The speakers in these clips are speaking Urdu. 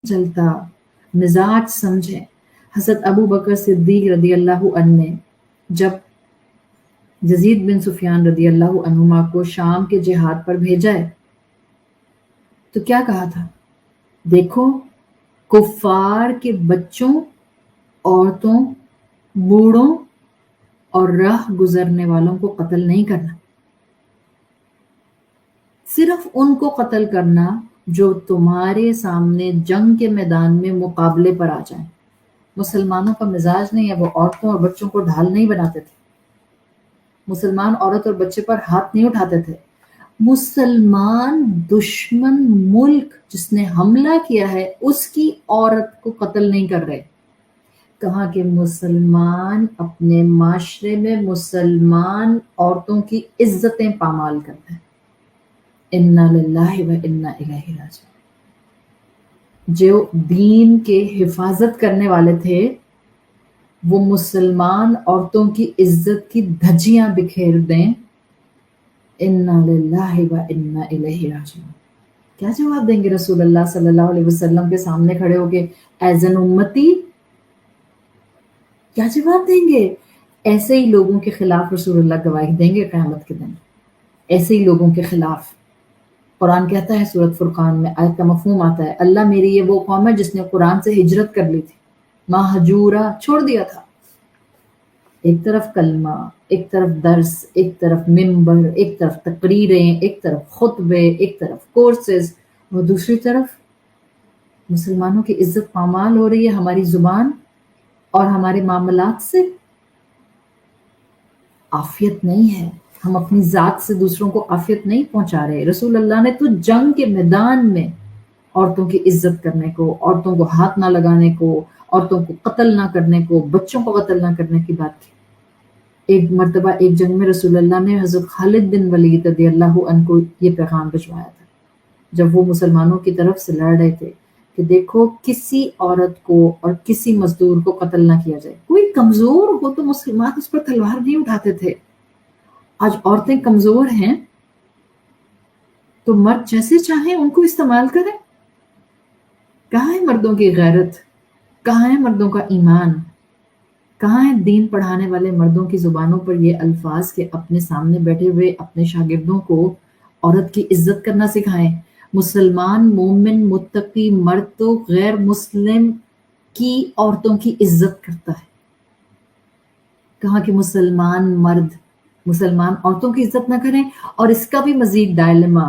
چلتا، مزاج سمجھیں۔ حضرت ابو بکر صدیق رضی اللہ عنہ نے جب یزید بن سفیان رضی اللہ عنہما کو شام کے جہاد پر بھیجا ہے تو کیا کہا تھا؟ دیکھو، کفار کے بچوں، عورتوں، بوڑھوں اور راہ گزرنے والوں کو قتل نہیں کرنا، صرف ان کو قتل کرنا جو تمہارے سامنے جنگ کے میدان میں مقابلے پر آ جائیں۔ مسلمانوں کا مزاج نہیں ہے، وہ عورتوں اور بچوں کو ڈھال نہیں بناتے تھے، مسلمان عورت اور بچے پر ہاتھ نہیں اٹھاتے تھے۔ مسلمان دشمن ملک جس نے حملہ کیا ہے اس کی عورت کو قتل نہیں کر رہے۔ کہاں کہ مسلمان اپنے معاشرے میں مسلمان عورتوں کی عزتیں پامال کرتے ہیں۔ انا للہ و انا الیہ راجعون۔ جو دین کے حفاظت کرنے والے تھے وہ مسلمان عورتوں کی عزت کی دھجیاں بکھیر دیں، انا للہ و انا الیہ راجعون۔ کیا جواب دیں گے رسول اللہ صلی اللہ علیہ وسلم کے سامنے کھڑے ہو کے ایز این امتی؟ کیا جواب دیں گے؟ ایسے ہی لوگوں کے خلاف رسول اللہ گواہی دیں گے قیامت کے دن، ایسے ہی لوگوں کے خلاف۔ قرآن کہتا ہے سورۃ فرقان میں، آیت کا مفہوم آتا ہے، اللہ میری یہ وہ قوم ہے جس نے قرآن سے ہجرت کر لی تھی، مہجورہ چھوڑ دیا تھا۔ ایک طرف کلمہ، ایک طرف درس، ایک طرف ممبر، ایک طرف تقریریں، ایک طرف خطبے، ایک طرف کورسز، اور دوسری طرف مسلمانوں کی عزت پامال ہو رہی ہے ہماری زبان اور ہمارے معاملات سے۔ عافیت نہیں ہے، ہم اپنی ذات سے دوسروں کو عافیت نہیں پہنچا رہے۔ رسول اللہ نے تو جنگ کے میدان میں عورتوں کی عزت کرنے کو، عورتوں کو ہاتھ نہ لگانے کو، عورتوں کو قتل نہ کرنے کو، بچوں کو قتل نہ کرنے کی بات کی۔ ایک مرتبہ ایک جنگ میں رسول اللہ نے حضرت خالد بن ولید رضی اللہ عنہ کو یہ پیغام بھجوایا تھا جب وہ مسلمانوں کی طرف سے لڑ رہے تھے کہ دیکھو، کسی عورت کو اور کسی مزدور کو قتل نہ کیا جائے۔ کوئی کمزور ہو تو مسلمان اس پر تلوار نہیں اٹھاتے تھے۔ آج عورتیں کمزور ہیں تو مرد جیسے چاہیں ان کو استعمال کریں۔ کہاں ہے مردوں کی غیرت؟ کہاں ہے مردوں کا ایمان؟ کہاں ہے دین پڑھانے والے مردوں کی زبانوں پر یہ الفاظ کہ اپنے سامنے بیٹھے ہوئے اپنے شاگردوں کو عورت کی عزت کرنا سکھائیں؟ مسلمان مومن متقی مرد تو غیر مسلم کی عورتوں کی عزت کرتا ہے۔ کہاں کہ مسلمان مرد مسلمان عورتوں کی عزت نہ کریں۔ اور اس کا بھی مزید ڈائلما،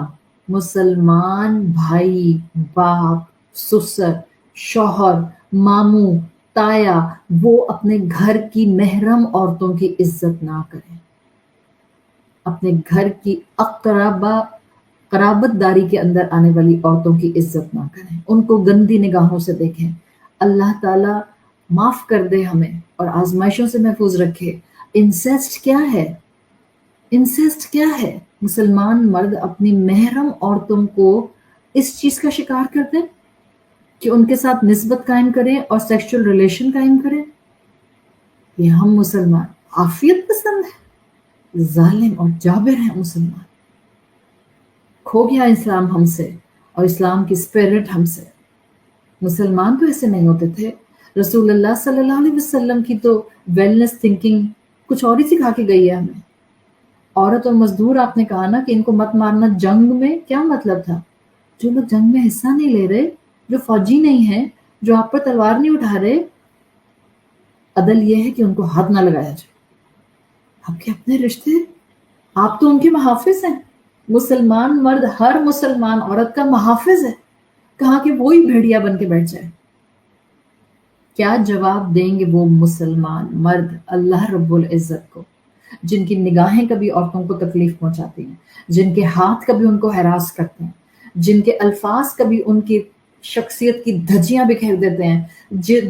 مسلمان بھائی، باپ، سسر، شوہر، ماموں، تایا، وہ اپنے گھر کی محرم عورتوں کی عزت نہ کریں، اپنے گھر کی قرابت داری کے اندر آنے والی عورتوں کی عزت نہ کریں، ان کو گندی نگاہوں سے دیکھیں۔ اللہ تعالیٰ معاف کر دے ہمیں اور آزمائشوں سے محفوظ رکھے۔ انسیسٹ کیا ہے؟ انسیسٹ کیا ہے؟ مسلمان مرد اپنی محرم عورتوں کو اس چیز کا شکار کر دیں کہ ان کے ساتھ نسبت قائم کریں اور سیکشل ریلیشن قائم کریں۔ یہ ہم مسلمان عافیت پسند ہیں، ظالم اور جابر ہیں مسلمان۔ کھو گیا اسلام ہم سے اور اسلام کی اسپرٹ ہم سے۔ مسلمان تو ایسے نہیں ہوتے تھے۔ رسول اللہ صلی اللہ علیہ وسلم کی تو ویلنس تھنکنگ کچھ اور ہی سکھا کے گئی ہے ہمیں۔ عورت اور مزدور آپ نے کہا نا کہ ان کو مت مارنا، جنگ میں کیا مطلب تھا؟ جو لوگ جنگ میں حصہ نہیں لے رہے، جو فوجی نہیں ہیں، جو آپ پر تلوار نہیں اٹھا رہے، عدل یہ ہے کہ ان کو ہاتھ نہ لگایا جائے۔ آپ کے اپنے رشتے، آپ تو ان کے محافظ ہیں۔ مسلمان مرد ہر مسلمان عورت کا محافظ ہے، کہاں کہ وہی بھیڑیا بن کے بیٹھ جائے۔ کیا جواب دیں گے وہ مسلمان مرد اللہ رب العزت کو جن کی نگاہیں کبھی عورتوں کو تکلیف پہنچاتی ہیں، جن کے ہاتھ کبھی ان کو ہراس کرتے ہیں، جن کے الفاظ کبھی ان کی شخصیت کی دھجیاں بکھیر دیتے ہیں،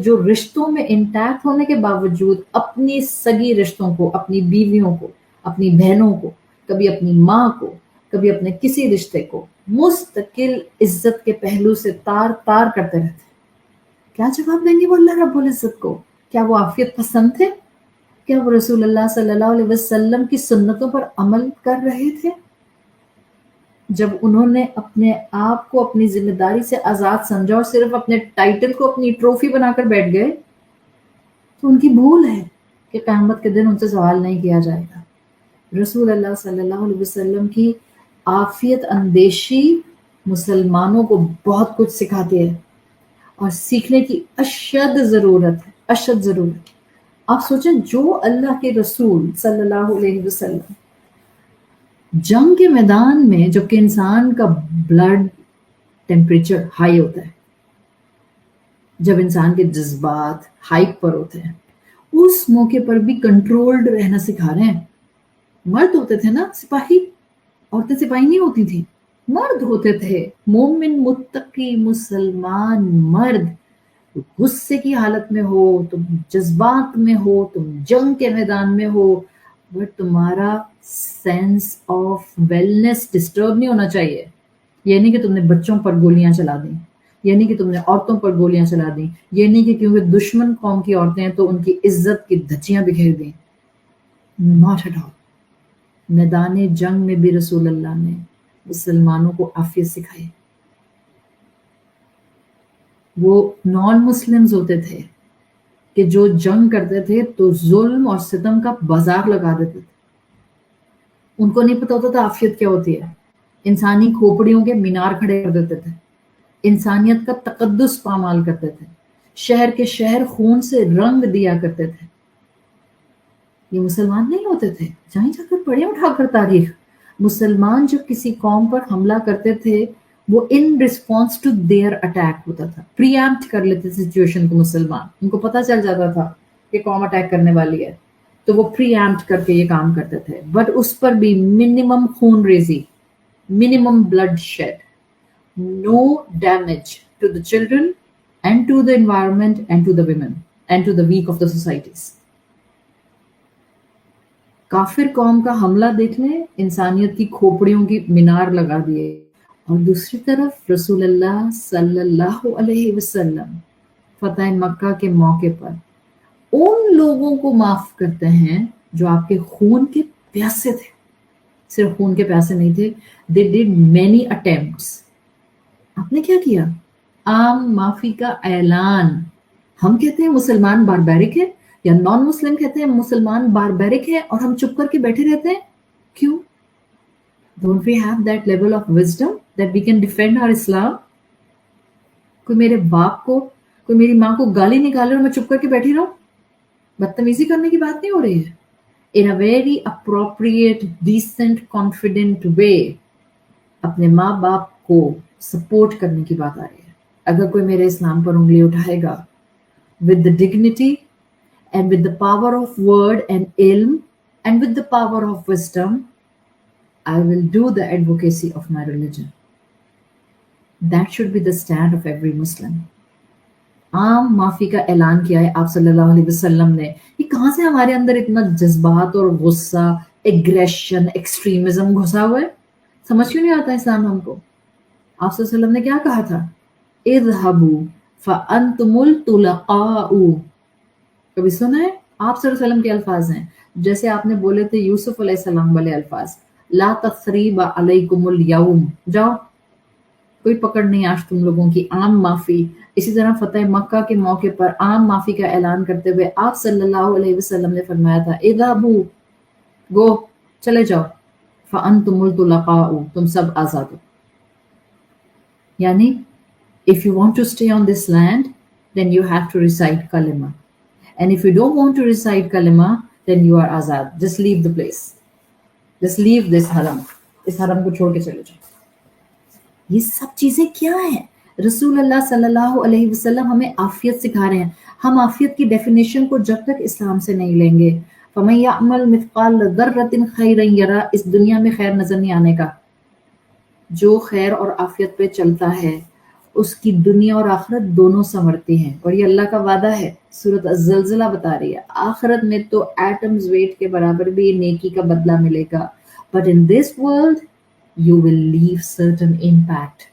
جو رشتوں میں انٹیکٹ ہونے کے باوجود اپنی سگی رشتوں کو، اپنی بیویوں کو، اپنی بہنوں کو، کبھی اپنی ماں کو، کبھی اپنے کسی رشتے کو مستقل عزت کے پہلو سے تار تار کرتے رہتے ہیں۔ کیا جواب دیں گے وہ اللہ رب العزت کو؟ کیا وہ عافیت پسند تھے؟ کیا وہ رسول اللہ صلی اللہ علیہ وسلم کی سنتوں پر عمل کر رہے تھے؟ جب انہوں نے اپنے آپ کو اپنی ذمہ داری سے آزاد سمجھا اور صرف اپنے ٹائٹل کو اپنی ٹرافی بنا کر بیٹھ گئے تو ان کی بھول ہے کہ قیامت کے دن ان سے سوال نہیں کیا جائے گا۔ رسول اللہ صلی اللہ علیہ وسلم کی عافیت اندیشی مسلمانوں کو بہت کچھ سکھاتی ہے اور سیکھنے کی اشد ضرورت ہے، اشد ضرورت۔ آپ سوچیں جو اللہ کے رسول صلی اللہ علیہ وسلم جنگ کے میدان میں جبکہ انسان کا بلڈ ٹیمپریچر ہائی ہوتا ہے، جب انسان کے جذبات ہائپ پر ہوتے ہیں، اس موقع پر بھی کنٹرولڈ رہنا سکھا رہے ہیں۔ مرد ہوتے تھے نا سپاہی، عورتیں سپاہی نہیں ہوتی تھیں، مرد ہوتے تھے، مومن متقی مسلمان مرد۔ غصے کی حالت میں ہو، تم جذبات میں ہو، تم جنگ کے میدان میں ہو، بٹ تمہارا سینس آف ویلنس ڈسٹرب نہیں ہونا چاہیے۔ یہ نہیں کہ تم نے بچوں پر گولیاں چلا دیں، یہ نہیں کہ تم نے عورتوں پر گولیاں چلا دیں، یہ نہیں کہ کیونکہ دشمن قوم کی عورتیں ہیں تو ان کی عزت کی دھجیاں بکھیر دیں۔ Not at all. میدان جنگ میں بھی رسول اللہ نے مسلمانوں کو عافیت سکھائی۔ وہ نان مسلمز ہوتے تھے کہ جو جنگ کرتے تھے تو ظلم اور ستم کا بازار لگا دیتے تھے، ان کو نہیں پتا ہوتا تھا عافیت کیا ہوتی ہے۔ انسانی کھوپڑیوں کے مینار کھڑے کر دیتے تھے، انسانیت کا تقدس پامال کرتے تھے، شہر کے شہر خون سے رنگ دیا کرتے تھے۔ یہ مسلمان نہیں ہوتے تھے، جائیں جا کر پڑھیں اٹھا کر تاریخ۔ مسلمان جب کسی قوم پر حملہ کرتے تھے وہ in response to their attack ہوتا تھا، پری ایمپٹ کر لیتے تھے سچویشن کو۔ مسلمان ان کو پتہ چل جاتا تھا کہ قوم اٹیک کرنے والی ہے تو وہ پری ایمپٹ کر کے یہ کام کرتے تھے، بٹ اس پر بھی منیمم خون ریزی، minimum bloodshed, no damage to the children and to the environment and to the women and to the weak of the societies۔ کافر قوم کا حملہ دیکھنے انسانیت کی کھوپڑیوں کی مینار لگا دیے، اور دوسری طرف رسول اللہ صلی اللہ علیہ وسلم فتح مکہ کے موقع پر ان لوگوں کو معاف کرتے ہیں جو آپ کے خون کے پیاسے تھے۔ صرف خون کے پیاسے نہیں تھے، they did many attempts۔ آپ نے کیا کیا؟ عام معافی کا اعلان۔ ہم کہتے ہیں مسلمان باربیرک ہے، یا نان مسلم کہتے ہیں مسلمان باربیرک ہے، اور ہم چپ کر کے بیٹھے رہتے ہیں۔ کیوں؟ Don't we have that level of wisdom that we can defend our Islam؟ کوئی میرے باپ کو، کوئی میری ماں کو گالی نکالے اور میں چپ کر کے بیٹھی رہوں؟ بدتمیزی کرنے کی بات نہیں ہو رہی ہے۔ In a very appropriate, decent, confident way اپنے ماں باپ کو سپورٹ کرنے کی بات آ رہی ہے۔ اگر کوئی میرے اسلام پر انگلی اٹھائے گا with the dignity and with the power of word and ilm and with the power of wisdom, I will do the advocacy of my religion۔ That should be the stand of every Muslim۔ عام معافی کا اعلان کیا ہے آپ صلی اللہ علیہ وسلم نے۔ یہ کہاں سے ہمارے اندر اتنا جذبات اور غصہ، ایگریشن، ایکسٹریمزم گھسا ہوا ہے؟ سمجھ کیوں نہیں آتا اسلام ہم کو؟ آپ صلی اللہ علیہ وسلم نے کیا کہا تھا؟ اذهبوا فانتم الطلقاء۔ کبھی سنا ہے؟ آپ صلی اللہ علیہ وسلم کے الفاظ ہیں، جیسے آپ نے بولے تھے یوسف علیہ السلام والے الفاظ، لا تثریب علیکم اليوم، جاؤ، کوئی پکڑ نہیں آج تم لوگوں کی۔ عام معافی۔ اسی طرح فتح مکہ کے موقع پر عام معافی کا اعلان کرتے ہوئے آپ صلی اللہ علیہ وسلم نے فرمایا تھا اذهبوا، گو، چلے جاؤ، فانتم الطلقاء، تم سب آزاد ہو۔ یعنی if you want to stay on this land then you have to recite kalima, and if you don't want to recite kalima then you are azad, just leave the place, just leave this haram، اس حرم کو چھوڑ کے چلے جاؤ۔ یہ سب چیزیں کیا ہیں؟ رسول اللہ صلی اللہ علیہ وسلم ہمیں عافیت سکھا رہے ہیں۔ ہم عافیت کی ڈیفینیشن کو جب تک اسلام سے نہیں لیں گے، فَمَن يَعْمَلْ مِثْقَالَ ذَرَّةٍ خَيْرًا يَرَهُ، اس دنیا میں خیر نظر نہیں آنے کا۔ جو خیر اور عافیت پہ چلتا ہے اس کی دنیا اور آخرت دونوں سنورتی ہیں، اور یہ اللہ کا وعدہ ہے۔ سورۃ الزلزلہ بتا رہی ہے آخرت میں تو ایٹمز ویٹ کے برابر بھی نیکی کا بدلہ ملے گا، but in this world you will leave certain impact,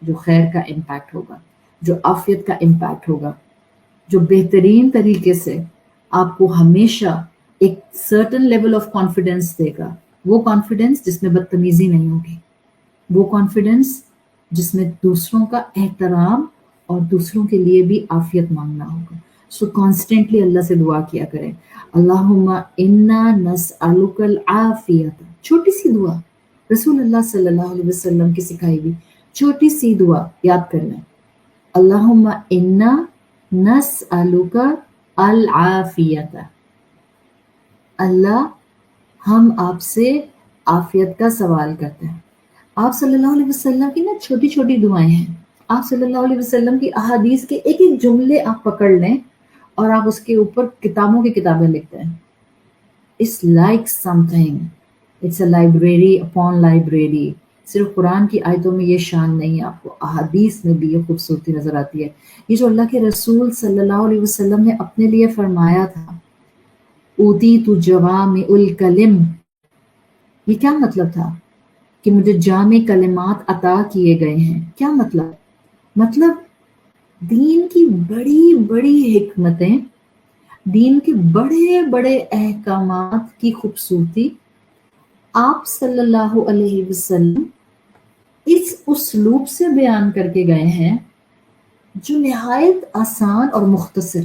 جو خیر کا امپیکٹ ہوگا، جو عافیت کا امپیکٹ ہوگا، جو بہترین طریقے سے آپ کو ہمیشہ ایک سرٹن لیول آف کانفیڈنس دے گا، وہ کانفیڈنس جس میں بدتمیزی نہیں ہوگی، وہ کانفیڈنس جس میں دوسروں کا احترام اور دوسروں کے لیے بھی عافیت مانگنا ہوگا. سو کانسٹنٹلی اللہ سے دعا کیا کریں. اللہم انا نسألک العافیت. چھوٹی سی دعا رسول اللہ صلی اللہ علیہ وسلم کی سکھائی ہوئی چھوٹی سی دعا یاد کر لیں. اللہم انا نسألک العافیت. اللہ ہم آپ سے عافیت کا سوال کرتے ہیں. آپ صلی اللہ علیہ وسلم کی نا چھوٹی چھوٹی دعائیں ہیں. آپ صلی اللہ علیہ وسلم کی احادیث کے ایک ایک جملے آپ پکڑ لیں اور آپ اس کے اوپر کتابوں کی کتابیں لکھتے ہیں. It's like something. It's a library upon library. صرف قرآن کی آیتوں میں یہ شان نہیں ہے، آپ کو احادیث میں بھی یہ خوبصورتی نظر آتی ہے. یہ جو اللہ کے رسول صلی اللہ علیہ وسلم نے اپنے لیے فرمایا تھا اوتیت جوامع الکلم، یہ کیا مطلب تھا؟ کہ مجھے جامع کلمات عطا کیے گئے ہیں. کیا مطلب دین کی بڑی بڑی حکمتیں، دین کے بڑے بڑے احکامات کی خوبصورتی آپ صلی اللہ علیہ وسلم اس اسلوب سے بیان کر کے گئے ہیں جو نہایت آسان اور مختصر،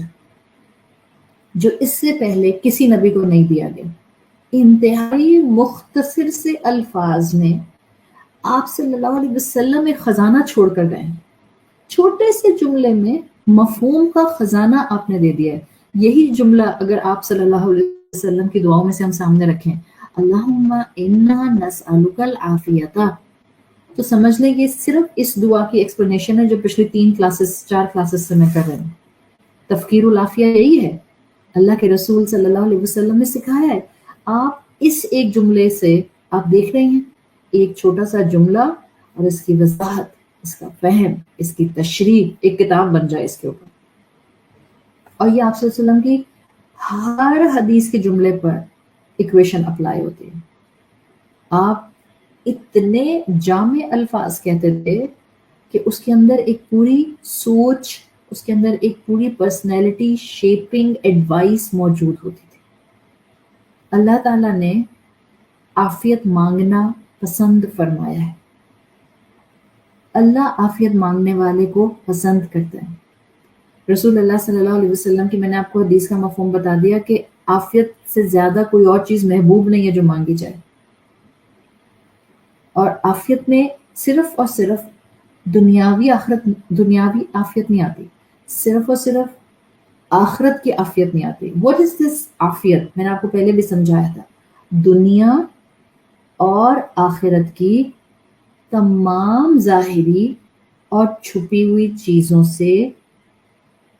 جو اس سے پہلے کسی نبی کو نہیں دیا گیا. انتہائی مختصر سے الفاظ میں آپ صلی اللہ علیہ وسلم ایک خزانہ چھوڑ کر گئے ہیں. چھوٹے سے جملے میں مفہوم کا خزانہ آپ نے دے دیا ہے. یہی جملہ اگر آپ صلی اللہ علیہ وسلم کی دعاؤں میں سے ہم سامنے رکھیں، اللہم انا نسألک العافیت، تو سمجھ لیں یہ صرف اس دعا کی ایکسپلینیشن ہے جو پچھلی 4 کلاسز سے میں کر رہی ہوں. تفکیر العافیہ یہی ہے، اللہ کے رسول صلی اللہ علیہ وسلم نے سکھایا ہے. آپ اس ایک جملے سے آپ دیکھ رہے ہیں ایک چھوٹا سا جملہ اور اس کی وضاحت، اس کا فہم، اس کی تشریح ایک کتاب بن جائے اس کے اوپر. اور یہ آپ صلی اللہ علیہ وسلم کی ہر حدیث کے جملے پر ایکویشن اپلائی ہوتی ہے. آپ اتنے جامع الفاظ کہتے تھے کہ اس کے اندر ایک پوری سوچ، اس کے اندر ایک پوری پرسنالٹی شیپنگ ایڈوائس موجود ہوتی تھی. اللہ تعالیٰ نے عافیت مانگنا پسند فرمایا ہے. اللہ عافیت مانگنے والے کو پسند کرتا ہے. رسول اللہ صلی اللہ علیہ وسلم کی میں نے آپ کو حدیث کا مفہوم بتا دیا کہ عافیت سے زیادہ کوئی اور چیز محبوب نہیں ہے جو مانگی جائے. اور عافیت میں صرف اور صرف دنیاوی عافیت نہیں آتی، صرف اور صرف آخرت کی عافیت نہیں آتی. واٹ از دس عافیت؟ میں نے آپ کو پہلے بھی سمجھایا تھا، دنیا اور آخرت کی تمام ظاہری اور چھپی ہوئی چیزوں سے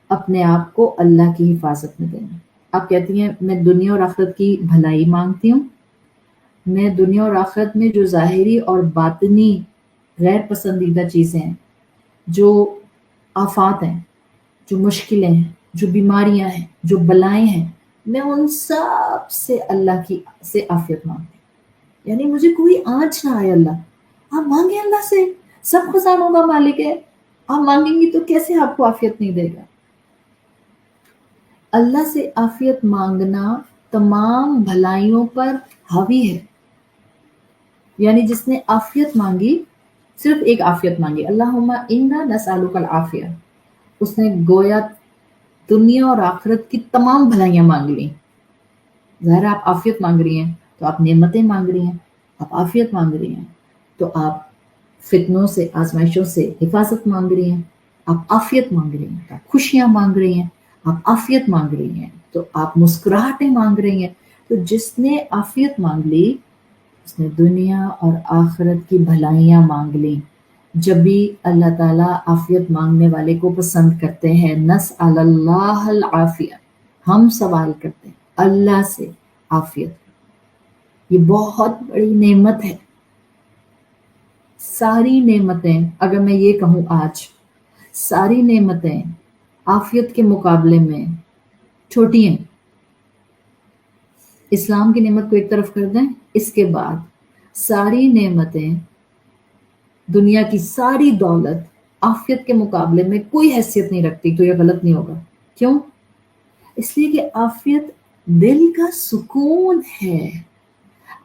اپنے آپ کو اللہ کی حفاظت میں دینا. آپ کہتی ہیں میں دنیا اور آخرت کی بھلائی مانگتی ہوں، میں دنیا اور آخرت میں جو ظاہری اور باطنی غیر پسندیدہ چیزیں ہیں، جو آفات ہیں، جو مشکلیں ہیں، جو بیماریاں ہیں، جو بلائیں ہیں، میں ان سب سے اللہ کی سے عافیت مانگتی ہوں. یعنی مجھے کوئی آنچ نہ آئے. اللہ آپ مانگیں، اللہ سے، سب خزانوں کا مالک ہے. آپ مانگیں گی تو کیسے آپ کو عافیت نہیں دے گا؟ اللہ سے عافیت مانگنا تمام بھلائیوں پر حاوی ہے. یعنی جس نے عافیت مانگی، صرف ایک عافیت مانگی، اللہم انا نسألک العافیہ، اس نے گویا دنیا اور آخرت کی تمام بھلائیاں مانگ لیں. ظاہر آپ عافیت مانگ رہی ہیں تو آپ نعمتیں مانگ رہی ہیں، آپ عافیت مانگ رہی ہیں تو آپ فتنوں سے، آزمائشوں سے حفاظت مانگ رہی ہیں. آپ عافیت مانگ رہی ہیں تو آپ خوشیاں مانگ رہی ہیں. آپ عافیت مانگ رہی ہیں تو آپ مسکراہٹیں مانگ رہی ہیں. تو جس نے عافیت مانگ لی اس نے دنیا اور آخرت کی بھلائیاں مانگ لیں. جب بھی اللہ تعالیٰ عافیت مانگنے والے کو پسند کرتے ہیں، نسأل اللہ العافیہ، ہم سوال کرتے ہیں اللہ سے عافیت. یہ بہت بڑی نعمت ہے. ساری نعمتیں، اگر میں یہ کہوں آج ساری نعمتیں عافیت کے مقابلے میں چھوٹی ہیں. اسلام کی نعمت کو ایک طرف کر دیں، اس کے بعد ساری نعمتیں، دنیا کی ساری دولت عافیت کے مقابلے میں کوئی حیثیت نہیں رکھتی. تو یہ غلط نہیں ہوگا. کیوں؟ اس لیے کہ عافیت دل کا سکون ہے.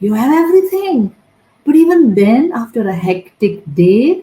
You have everything. But even then, after a hectic day,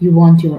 you want your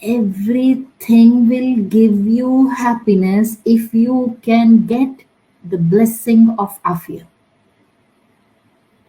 Everything will give you happiness if you can get the blessing of afiyah.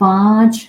5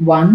1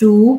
2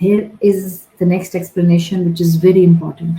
Here is the next explanation which is very important.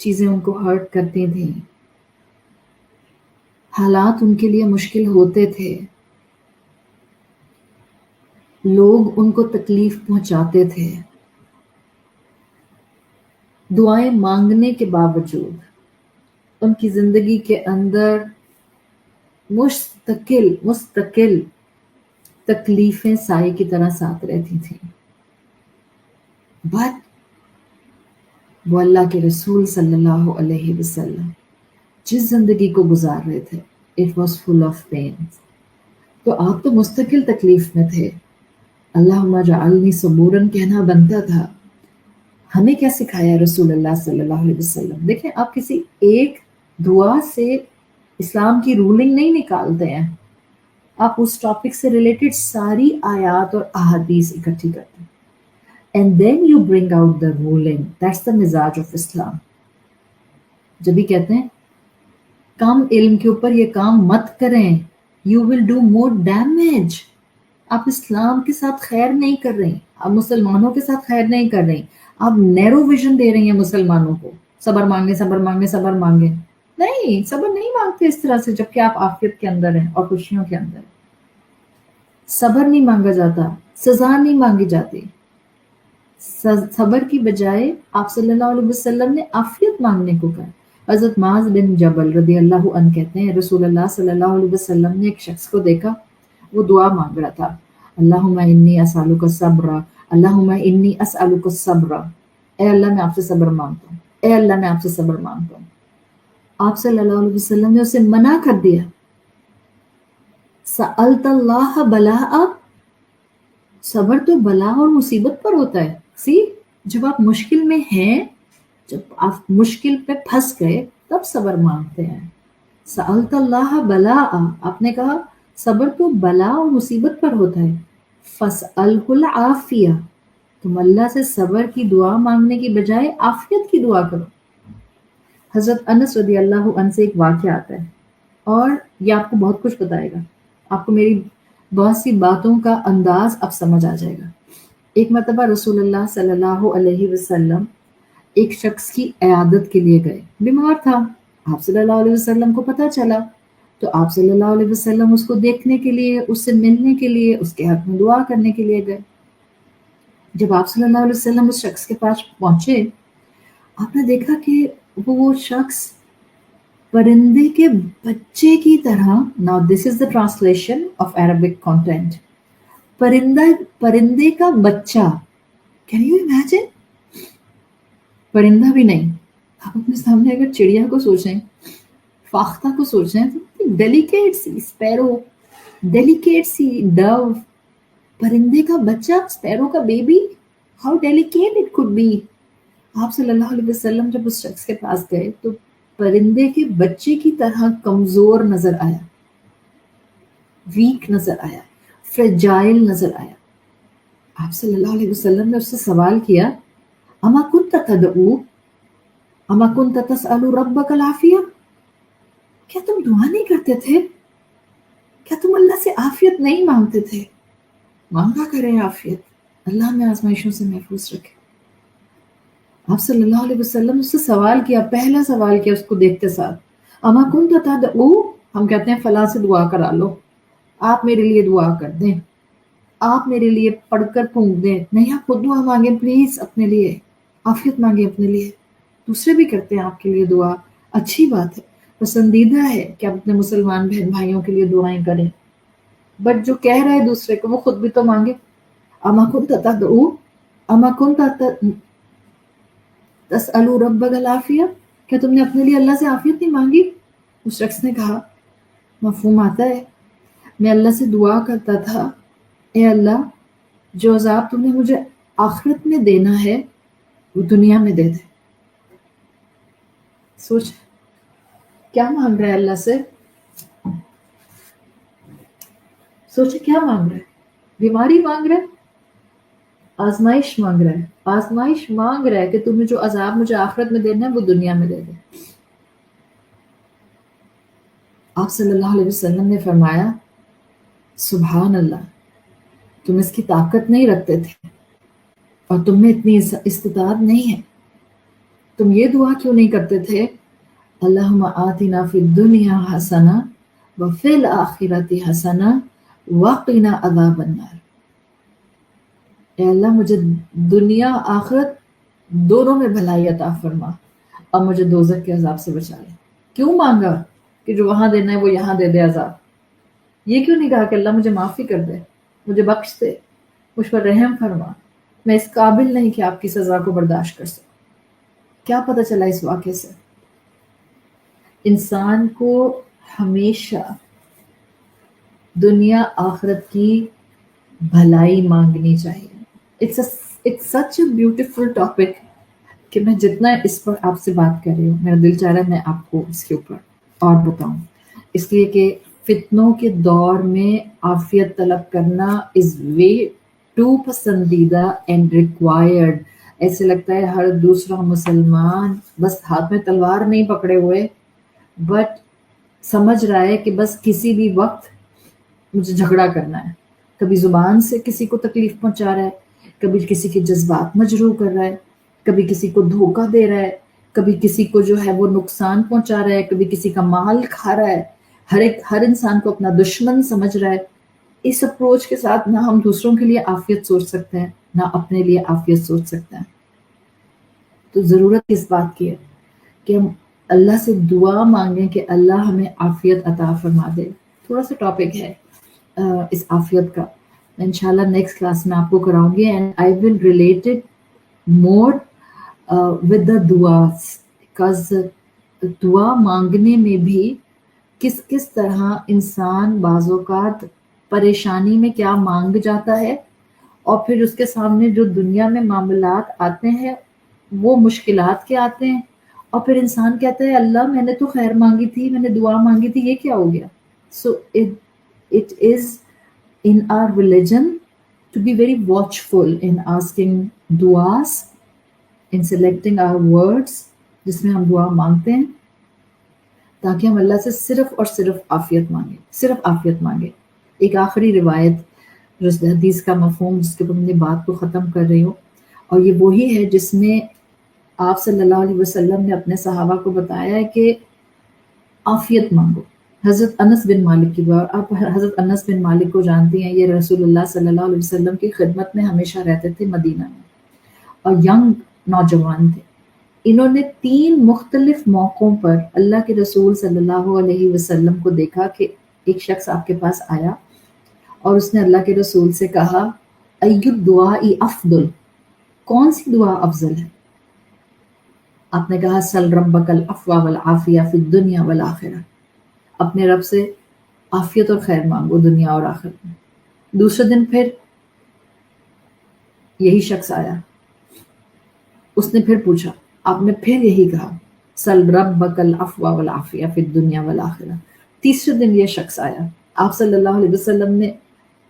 چیزیں ان کو ہرٹ کرتی تھیں، حالات ان کے لیے مشکل ہوتے تھے، لوگ ان کو تکلیف پہنچاتے تھے، دعائیں مانگنے کے باوجود ان کی زندگی کے اندر مستقل تکلیفیں سائے کی طرح ساتھ رہتی تھیں، بٹ وہ اللہ کے رسول صلی اللہ علیہ وسلم جس زندگی کو گزار رہے تھے it was full of pain. تو آپ تو مستقل تکلیف میں تھے، اللہم جعلنی صبورن کہنا بنتا تھا. ہمیں کیا سکھایا رسول اللہ صلی اللہ علیہ وسلم؟ دیکھیں، آپ کسی ایک دعا سے اسلام کی رولنگ نہیں نکالتے ہیں، آپ اس ٹاپک سے ریلیٹڈ ساری آیات اور احادیث اکٹھی کرتے ہیں. And then you bring out the ruling. That's the مزاج of اسلام. جب بھی کہتے ہیں کم علم کے اوپر یہ کام مت کریں، you will do more damage. آپ اسلام کے ساتھ خیر نہیں کر رہی، آپ مسلمانوں کے ساتھ خیر نہیں کر رہی، آپ نیرو ویژن دے رہی ہیں مسلمانوں کو. صبر مانگے صبر مانگے صبر مانگے، نہیں، صبر نہیں مانگتے اس طرح سے جبکہ آپ عافیت کے اندر ہیں اور خوشیوں کے اندر. صبر نہیں مانگا جاتا، سزا نہیں مانگی جاتی. صبر کی بجائے آپ صلی اللہ علیہ وسلم نے عافیت مانگنے کو کہا. حضرت معاذ بن جبل رضی اللہ عنہ کہتے ہیں رسول اللہ صلی اللہ علیہ وسلم نے ایک شخص کو دیکھا، وہ دعا مانگ رہا تھا، اللہم انی اسألک الصبر، اللہم انی اسألک الصبر، اے اللہ میں آپ سے صبر مانگتا ہوں، اے اللہ میں آپ سے صبر مانگتا ہوں. آپ صلی اللہ علیہ وسلم نے اسے منع کر دیا. سألت اللہ بلاء، صبر تو بلا اور مصیبت پر ہوتا ہے. جب آپ مشکل میں ہیں، جب آپ مشکل پہ پھنس گئے تب صبر مانگتے ہیں. سألت اللہ بلاء، آپ نے کہا صبر تو بلا اور مصیبت پر ہوتا ہے. فاسألہ العافیہ، تم اللہ سے صبر کی دعا مانگنے کی بجائے عافیت کی دعا کرو. حضرت انس رضی اللہ عنہ سے ایک واقعہ آتا ہے اور یہ آپ کو بہت کچھ بتائے گا، آپ کو میری بہت سی باتوں کا انداز اب سمجھ آ جائے گا. ایک مرتبہ رسول اللہ صلی اللہ علیہ وسلم ایک شخص کی عیادت کے لیے گئے، بیمار تھا. آپ صلی اللہ علیہ وسلم کو پتہ چلا تو آپ صلی اللہ علیہ وسلم اس کو دیکھنے کے لیے، اس سے ملنے کے لیے، اس کے حق میں دعا کرنے کے لیے گئے. جب آپ صلی اللہ علیہ وسلم اس شخص کے پاس پہنچے، آپ نے دیکھا کہ وہ شخص پرندے کے بچے کی طرح، now this is the translation of Arabic content، پرندے کا بچہ. Can you imagine? پرندہ بھی نہیں، آپ اپنے سامنے اگر چڑیا کو سوچیں، فاختہ کو سوچیں تو ڈیلیکیٹ سی اسپیرو، ڈیلیکیٹ سی ڈو، پرندے کا بچہ، اسپیرو کا baby, how delicate it could be. آپ صلی اللہ علیہ وسلم جب اس شخص کے پاس گئے تو پرندے کے بچے کی طرح کمزور نظر آیا، ویک نظر آیا، فریجائل نظر آیا. آپ صلی اللہ علیہ وسلم نے اس سے سوال کیا، اما کنت تدعو، اما کنت تسأل ربک العافیہ، کیا تم دعا نہیں کرتے تھے؟ کیا تم اللہ سے عافیت نہیں مانگتے تھے؟ مانگا کریں عافیت، اللہ میں آزمائشوں سے محفوظ رکھے. آپ صلی اللہ علیہ وسلم اس سے سوال کیا، پہلا سوال کیا اس کو دیکھتے ساتھ، اما کنت تدعو، ہم کہتے ہیں فلاں سے دعا کرا لو، آپ میرے لیے دعا کر دیں، آپ میرے لیے پڑھ کر پھونک دیں. نہیں، آپ خود دعا مانگیں پلیز، اپنے لیے عافیت مانگیں اپنے لیے. دوسرے بھی کرتے ہیں آپ کے لیے دعا، اچھی بات ہے، پسندیدہ ہے کہ آپ اپنے مسلمان بہن بھائیوں کے لیے دعائیں کریں، بٹ جو کہہ رہا ہے دوسرے کو وہ خود بھی تو مانگے. اما کنت تدعو، اما کنت تسأل ربک العافیہ، کیا تم نے اپنے لیے اللہ سے عافیت نہیں مانگی؟ اس شخص نے کہا، مفہوم آتا ہے، میں اللہ سے دعا کرتا تھا، اے اللہ جو عذاب تم نے مجھے آخرت میں دینا ہے وہ دنیا میں دے دے. سوچ کیا مانگ رہا ہے اللہ سے، سوچے کیا مانگ رہا ہے؟ بیماری مانگ رہا ہے، آزمائش مانگ رہا ہے، آزمائش مانگ رہا ہے کہ تمہیں جو عذاب مجھے آخرت میں دینا ہے وہ دنیا میں دے دے. آپ صلی اللہ علیہ وسلم نے فرمایا، سبحان اللہ، تم اس کی طاقت نہیں رکھتے تھے اور تم میں اتنی استطاعت نہیں ہے. تم یہ دعا کیوں نہیں کرتے تھے اللہم آتنا فی الدنیا حسنہ وفی الآخرۃ حسنہ وقنا عذاب النار، اے اللہ مجھے دنیا آخرت دونوں میں بھلائی عطا فرما اور مجھے دوزخ کے عذاب سے بچا لے۔ کیوں مانگا کہ جو وہاں دینا ہے وہ یہاں دے دے عذاب؟ یہ کیوں نہیں کہا کہ اللہ مجھے معافی کر دے، مجھے بخش دے، مجھ پر رحم فرما، میں اس قابل نہیں کہ آپ کی سزا کو برداشت کر سکوں؟ کیا پتہ چلا اس واقعے سے؟ انسان کو ہمیشہ دنیا آخرت کی بھلائی مانگنی چاہیے۔ It's such a beautiful topic کہ میں جتنا اس پر آپ سے بات کر رہی ہوں میرا دل چاہ رہا ہے میں آپ کو اس کے اوپر اور بتاؤں، اس لیے کہ فتنوں کے دور میں عافیت طلب کرنا از وے ٹو پسندیدہ اینڈ ریکوائرڈ۔ ایسے لگتا ہے ہر دوسرا مسلمان بس ہاتھ میں تلوار نہیں پکڑے ہوئے، بٹ سمجھ رہا ہے کہ بس کسی بھی وقت مجھے جھگڑا کرنا ہے، کبھی زبان سے کسی کو تکلیف پہنچا رہا ہے، کبھی کسی کے جذبات مجروح کر رہا ہے، کبھی کسی کو دھوکہ دے رہا ہے، کبھی کسی کو جو ہے وہ نقصان پہنچا رہا ہے، کبھی کسی کا مال کھا رہا ہے، ہر انسان کو اپنا دشمن سمجھ رہا ہے۔ اس اپروچ کے ساتھ نہ ہم دوسروں کے لیے عافیت سوچ سکتے ہیں نہ اپنے لیے عافیت سوچ سکتے ہیں۔ تو ضرورت اس بات کی ہے کہ ہم اللہ سے دعا مانگیں کہ اللہ ہمیں عافیت عطا فرما دے۔ تھوڑا سا ٹاپک ہے اس عافیت کا، انشاءاللہ نیکسٹ کلاس میں آپ کو کراؤں گی، and I will relate it more with the دعاز، بیکاز دعا مانگنے میں بھی کس کس طرح انسان بعض اوقات پریشانی میں کیا مانگ جاتا ہے، اور پھر اس کے سامنے جو دنیا میں معاملات آتے ہیں وہ مشکلات کے آتے ہیں، اور پھر انسان کہتا ہے اللہ میں نے تو خیر مانگی تھی، میں نے دعا مانگی تھی، یہ کیا ہو گیا؟ سو it is in our religion to be very watchful in asking duas, in selecting our words جس میں ہم دعا مانگتے ہیں، تاکہ ہم اللہ سے صرف اور صرف عافیت مانگیں، صرف عافیت مانگیں۔ ایک آخری روایت جو حدیث کا مفہوم جس کے اوپر میں بات کو ختم کر رہی ہوں، اور یہ وہی ہے جس میں آپ صلی اللہ علیہ وسلم نے اپنے صحابہ کو بتایا ہے کہ عافیت مانگو۔ حضرت انس بن مالک کی دعا، آپ حضرت انس بن مالک کو جانتی ہیں، یہ رسول اللہ صلی اللہ علیہ وسلم کی خدمت میں ہمیشہ رہتے تھے مدینہ میں، اور ینگ نوجوان تھے۔ انہوں نے 3 مختلف موقعوں پر اللہ کے رسول صلی اللہ علیہ وسلم کو دیکھا کہ ایک شخص آپ کے پاس آیا اور اس نے اللہ کے رسول سے کہا ای الدعاء افضل، کون سی دعا افضل ہے؟ آپ نے کہا سل ربک العفو والعافیہ فی الدنیا والآخرہ، اپنے رب سے عافیت اور خیر مانگو دنیا اور آخرت میں۔ دوسرے دن پھر یہی شخص آیا، اس نے پھر پوچھا، آپ نے پھر یہی کہا سل ربک العفو والعافیہ فی الدنیا والآخرہ۔ تیسرے دن یہ شخص آیا، آپ صلی اللہ علیہ وسلم نے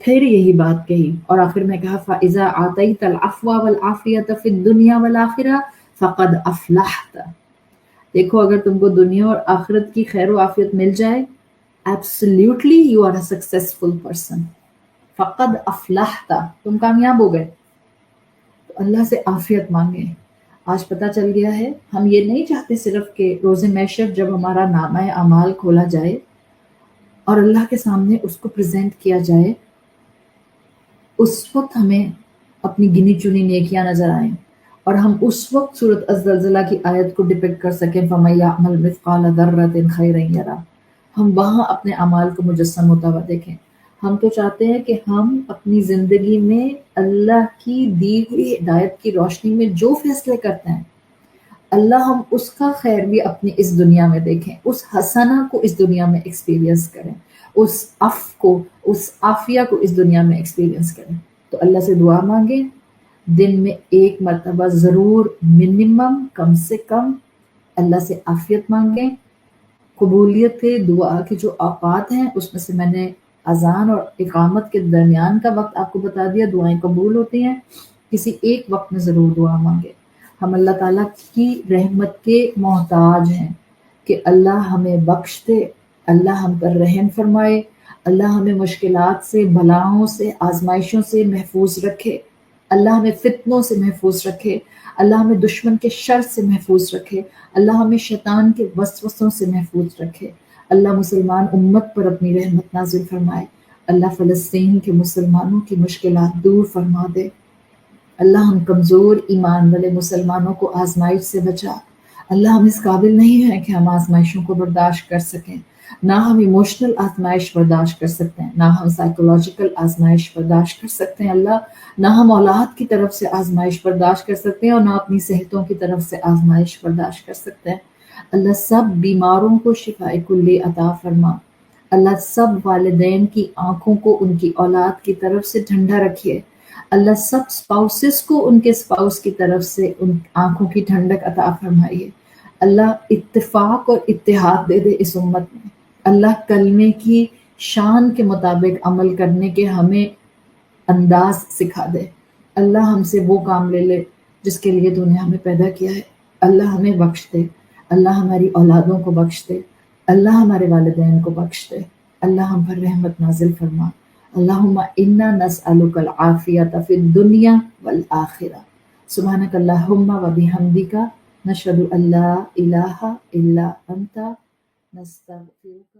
پھر یہی بات کہی، اور آخر میں کہا فَإِذَا آتَيْتَ الْعَفْوَ وَالْعَافِيَةَ فِي الدُّنْيَا وَالْآخِرَةِ فَقَدْ أَفْلَحْتَ، دیکھو اگر تم کو دنیا اور آخرت کی خیر و عافیت مل جائے، absolutely you are a successful person، فَقَدْ أَفْلَحْتَ، تم کامیاب ہو گئے۔ تو اللہ سے عافیت مانگیں۔ آج پتہ چل گیا ہے، ہم یہ نہیں چاہتے صرف کہ روز محشر جب ہمارا نامہ اعمال کھولا جائے اور اللہ کے سامنے اس کو پریزنٹ کیا جائے، اس وقت ہمیں اپنی گنی چنی نیکیاں نظر آئیں، اور ہم اس وقت سورۃ الزلزلہ کی آیت کو ڈپکٹ کر سکیں فَمَن يَعْمَلْ مِثْقَالَ ذَرَّةٍ خَيْرًا يَرَهُ، ہم وہاں اپنے اعمال کو مجسم ہوتا ہوا دیکھیں۔ ہم تو چاہتے ہیں کہ ہم اپنی زندگی میں اللہ کی دی ہوئی ہدایت کی روشنی میں جو فیصلے کرتے ہیں، اللہ ہم اس کا خیر بھی اپنی اس دنیا میں دیکھیں، اس حسنہ کو اس دنیا میں ایکسپیرینس کریں، اس کو، اس عافیہ کو اس دنیا میں ایکسپیرینس کریں۔ تو اللہ سے دعا مانگیں، دن میں 1 مرتبہ ضرور، منیمم، کم سے کم اللہ سے عافیت مانگیں۔ قبولیت دعا کے جو اوقات ہیں اس میں سے میں نے اذان اور اقامت کے درمیان کا وقت آپ کو بتا دیا، دعائیں قبول ہوتی ہیں۔ کسی ایک وقت میں ضرور دعا مانگیں۔ ہم اللہ تعالیٰ کی رحمت کے محتاج ہیں کہ اللہ ہمیں بخش دے، اللہ ہم پر رحم فرمائے، اللہ ہمیں مشکلات سے، بلاؤں سے، آزمائشوں سے محفوظ رکھے۔ اللہ ہمیں فتنوں سے محفوظ رکھے، اللہ ہمیں دشمن کے شر سے محفوظ رکھے، اللہ ہمیں شیطان کے وسوسوں سے محفوظ رکھے، اللہ مسلمان امت پر اپنی رحمت نازل فرمائے، اللہ فلسطین کے مسلمانوں کی مشکلات دور فرما دے، اللہ ہم کمزور ایمان والے مسلمانوں کو آزمائش سے بچا، اللہ ہم اس قابل نہیں ہیں کہ ہم آزمائشوں کو برداشت کر سکیں، نہ ہم ایموشنل آزمائش برداشت کر سکتے ہیں، نہ ہم سائیکولوجیکل آزمائش برداشت کر سکتے ہیں اللہ، نہ ہم اولاد کی طرف سے آزمائش برداشت کر سکتے ہیں اور نہ اپنی صحتوں کی طرف سے آزمائش برداشت کر سکتے ہیں، اللہ سب بیماروں کو شفاء کلی عطا فرما، اللہ سب والدین کی آنکھوں کو ان کی اولاد کی طرف سے ٹھنڈا رکھیے، اللہ سب سپاؤسز کو ان کے سپاؤس کی طرف سے ان آنکھوں کی ٹھنڈک عطا فرمائیے، اللہ اتفاق اور اتحاد دے دے اس امت میں، اللہ کلمے کی شان کے مطابق عمل کرنے کے ہمیں انداز سکھا دے، اللہ ہم سے وہ کام لے لے جس کے لیے تو نے ہمیں پیدا کیا ہے، اللہ ہمیں بخش دے، اللہ ہماری اولادوں کو بخش دے، اللہ ہمارے والدین کو بخش دے، اللہ ہم پر رحمت نازل فرما، اللہم انا نسألک العافیۃ فی الدنیا والآخرہ، سبحانک اللہم و بحمدک، نشہد ان لا الہ الا انت، نستغفرک